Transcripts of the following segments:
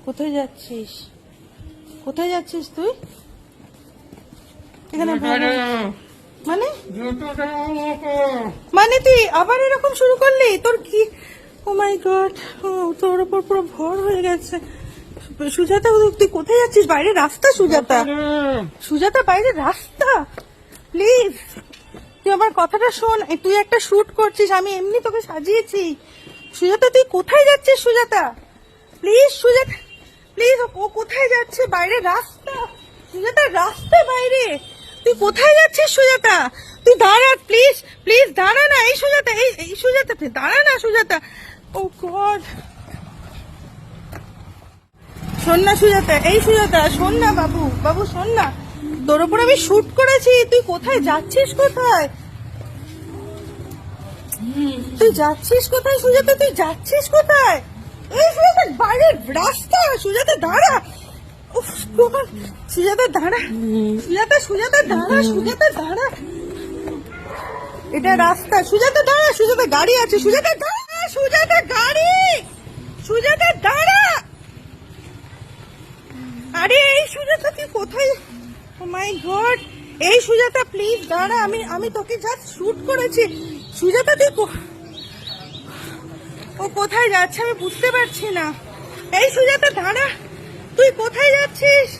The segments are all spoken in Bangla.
কোথায় যাচ্ছিস? কোথায় যাচ্ছিস তুই? এখানে মানে মানে তুই আবার এরকম শুরু করলি? তোর কি? ও মাই গড, তোর উপর পুরো ভর হয়ে গেছে। সুজাতা, তুই কোথায় যাচ্ছিস? বাইরে রাস্তা সুজাতা, সুজাতা বাইরে রাস্তা। প্লিজ তুই আমার কথাটা শোন। তুই একটা শুট করছিস, আমি এমনি তোকে সাজিয়েছি। সুজাতা তুই কোথায় যাচ্ছিস? Sujata please, Sujata please. ও কোথায় যাচ্ছে? বাইরে রাস্তা সুজাতা, রাস্তা বাইরে। তুই কোথায় যাচ্ছিস সুজাতা? তুই দাঁড়া প্লিজ, প্লিজ দাঁড়া না। এই সুজাতা, এই সুজাতা দাঁড়া না সুজাতা। ও গড, শোন না সুজাতা, এই সুজাতা শোন না। বাবু, বাবু শোন না, তোর উপর আমি শুট করেছি। তুই কোথায় যাচ্ছিস? কোথায় তুই যাচ্ছিস? কোথায় সুজাতা তুই যাচ্ছিস? কোথায়? এই সুজাতা বাইরের রাস্তা। সুজাতা দাঁড়া। উফ গড, সুজাতা দাঁড়া। সুজাতা, সুজাতা দাঁড়া। সুজাতা দাঁড়া, এটা রাস্তা। সুজাতা দাঁড়া। সুজাতা গাড়ি আছে। সুজাতা দাঁড়া। সুজাতা গাড়ি। সুজাতা দাঁড়া। আরে এই সুজাতা তুই কোথায়? ও মাই গড, এই সুজাতা প্লিজ দাঁড়া। আমি তোকে জাস্ট শুট করেছি। সুজাতা তুই ও কোথায় যাচ্ছে আমি বুঝতে পারছি না। এই সুজাতা দাঁড়া। তুই কোথায় যাচ্ছিস?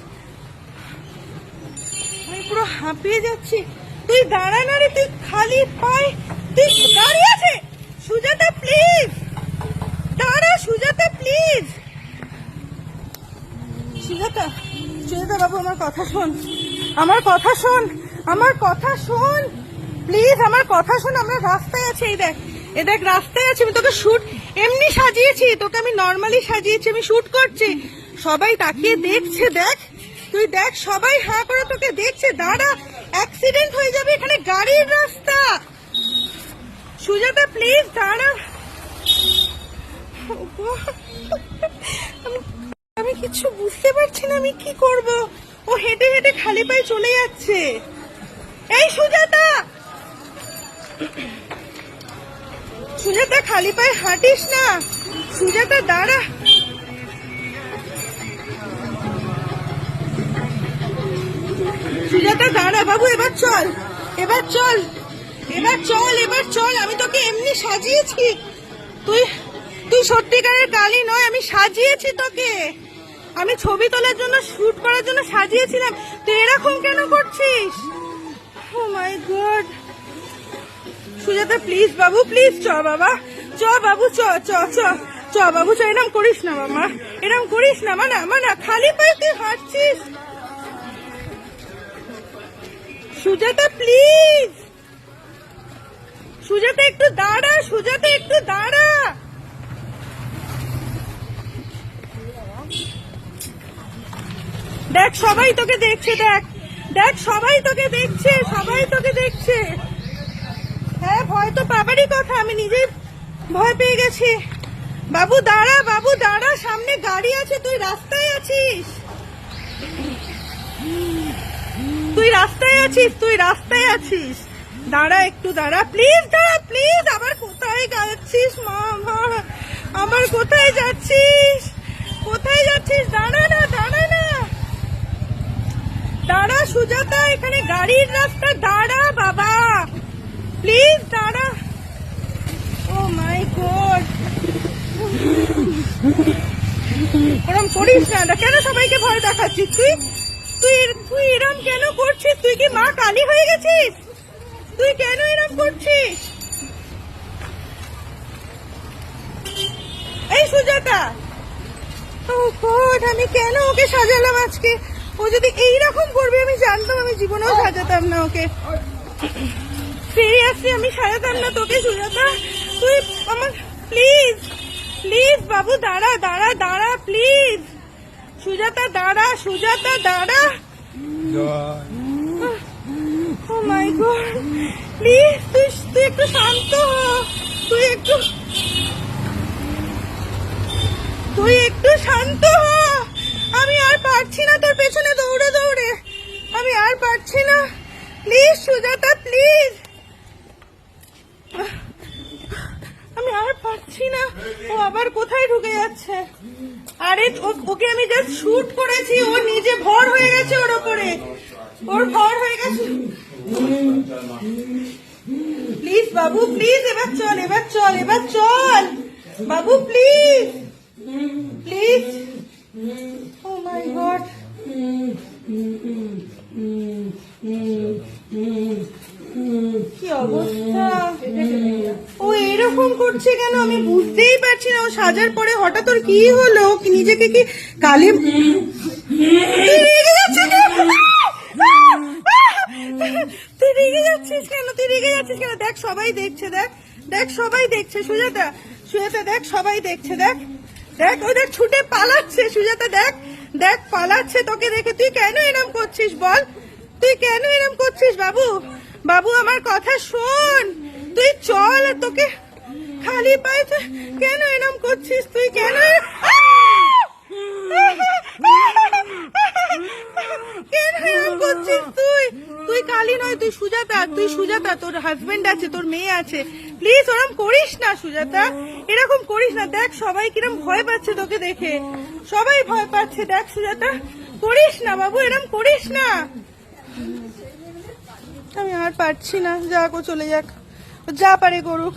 আমি পুরো হাঁপিয়ে যাচ্ছি। তুই দাঁড়া না রে, তুই খালি পায়ে। তুই গাড়ি আছে। সুজাতা প্লিজ দাঁড়া। সুজাতা প্লিজ। সুজাতা, সুজাতা বাবু আমার কথা শোন, আমার কথা শোন, আমার কথা শোন প্লিজ, আমার কথা শোন। আমরা রাস্তায় আছি, এই দেখ, এ দেখ রাস্তায় আছি। আমি তোকে শুট এমনি সাজিয়েছি, তোকে আমি নর্মালি সাজিয়েছি। আমি শুট করছি, সবাই তাকিয়ে দেখছে। দেখ তুই দেখ, সবাই হাঁ করে তোকে দেখছে। দাঁড়া, অ্যাক্সিডেন্ট হয়ে যাবে, এখানে গাড়ির রাস্তা। সুজাতা প্লিজ দাঁড়া। আমি কিছু বুঝতে পারছি না, আমি কি করব। ও হেঁটে হেঁটে খালি পায়ে চলে যাচ্ছে। এই সুজাতা, সুজাতা খালি পায়ে হাঁটিস না। সুজাতা দাঁড়া। সুজাতা দাঁড়া। বাবু এবার চল, এবার চল, এবার চল, এবার চল। আমি তোকে এমনি সাজিয়েছি। তুই তুই সত্যিকারের কালি নয়, আমি সাজিয়েছি তোকে। আমি ছবি তোলার জন্য, শুট করার জন্য সাজিয়েছিলাম। তুই এরকম কেন করছিস? ও my god. Sujata please Babu, please চ বাবা, চ বাবু, চ চ চ চ বাবু, চ। এরম করিস না মামা, এরম করিস না। মানা মানা, খালি পায়ে তুই হাঁটছিস। সুজাতা প্লিজ, সুজাতা একটু দাঁড়া। সুজাতা একটু দাঁড়া। দেখ সবাই তোকে দেখছে। দেখ দেখ সবাই তোকে দেখছে, সবাই তোকে দেখছে। হ্যাঁ, ভয় তো পাবারই কথা, আমি নিজেই ভয় পেয়ে গেছি। বাবু দাঁড়া, বাবু দাঁড়া, সামনে গাড়ি আছে। তুই রাস্তায় আছিস, তুই রাস্তায় আছিস, তুই রাস্তায় আছিস। দাঁড়া, একটু দাঁড়া প্লিজ, দাঁড়া প্লিজ। আবার কোথায় যাচ্ছিস মামা? আবার কোথায় যাচ্ছিস? কোথায় যাচ্ছিস? দাঁড়া না, দাঁড়া না, দাঁড়া। সুজাতা এখানে গাড়ির রাস্তা। দাঁড়া বাবা প্লিজ, দাঁড়া। ও মাই গড, ওরম করিস না। কেন সবাইকে ভয় দেখাচ্ছিস তুই? তুই তুই এরম কেন করছিস? তুই কি মা কালী হয়ে গেছিস? তুই কেন এরম করছিস? এই সুজাতা, ও গড, আমি কেন ওকে সাজালাম আজকে? ও যদি এইরকম করবে আমি জানতাম, আমি জীবনেও সাজাতাম না ওকে। সিরিয়াসলি আমি সাজাতাম না তোকে। সুজাতা তুই আমার, প্লিজ প্লিজ বাবু দাঁড়া, দাঁড়া, দাঁড়া প্লিজ। সুজাতা দাঁড়া, সুজাতা দাঁড়া। ও মাই গড, প্লিজ তুই একটু শান্ত হ। তুই একটু শান্ত হ। আমি আর পারছি না তোর পেছনে দৌড়ে দৌড়ে, আমি আর পারছি না। Please Sujata please. আমি আমি আর পারছি না, ও আবার কোথায় ঢুকে যাচ্ছে। আরে ওকে আমি জাস্ট শুট করেছি, ও নিজে ভর হয়ে গেছে ওর ওপরে, ওর ভর হয়ে গেছে। প্লিজ বাবু প্লিজ, এবার চল, এবার চল, এবার চল বাবু please please. Oh my god, কি অবস্থা, ও এরকম করছে কেন আমি বুঝতেই পারছি না। ও সাজার পরে হঠাৎ ওর কি হলো, ও কি নিজেকে কি কালি তুই রেগে যাচ্ছিস কেন, তুই রেগে যাচ্ছিস কেন? দেখ সবাই দেখছে, দেখ দেখ সবাই দেখছে, সুজাতা সুজাতা দেখ সবাই দেখছে, দেখ দেখ ও দেখ ছুটে পালাচ্ছে, সুজাতা দেখ দেখ পালাচ্ছে তোকে দেখে। তুই কেন এরম করছিস বল, তুই কেন এরম করছিস? বাবু বাবু আমার কথা শোন, তুই চল, তোকে খালি পায়ে কেন এরম করছিস, তুই কেন কেন এরম করছিস? তুই তুই কালি নয়, তুই সুজাতা, তুই সুজাতা, তোর হাজবেন্ড আছে, তোর মেয়ে আছে, প্লিজ ওরম করিস না সুজাতা, এরকম করিস না। দেখ সবাই কিরম ভয় পাচ্ছে তোকে দেখে, সবাই ভয় পাচ্ছে, দেখ সুজাতা করিস না বাবু, এরম করিস না। আমি আর পারছি না, যাক ও চলে যাক, ও যা পারে করুক।